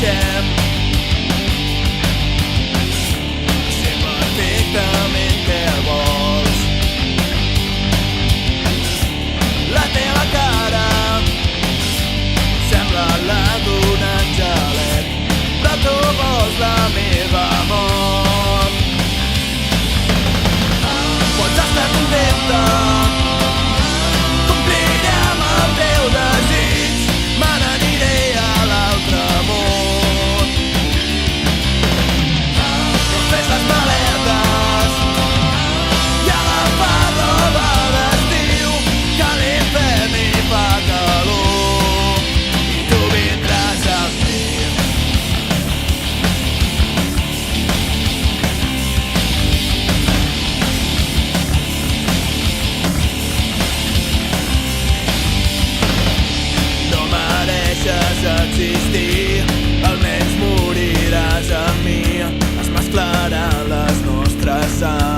coneixem. Sé perfectament què vols. La teva cara sembla la d'un angelet, però tu vols la meva mort. Pots estar contenta, compliré amb el teu desig, me n'aniré a l'altre món. Fes les maletes i agafa roba d'estiu, que a l'infern hi fa calor i tu vindràs amb mi. No mereixes existir, almenys moriràs amb mi. Es mesclaran les nostres sangs.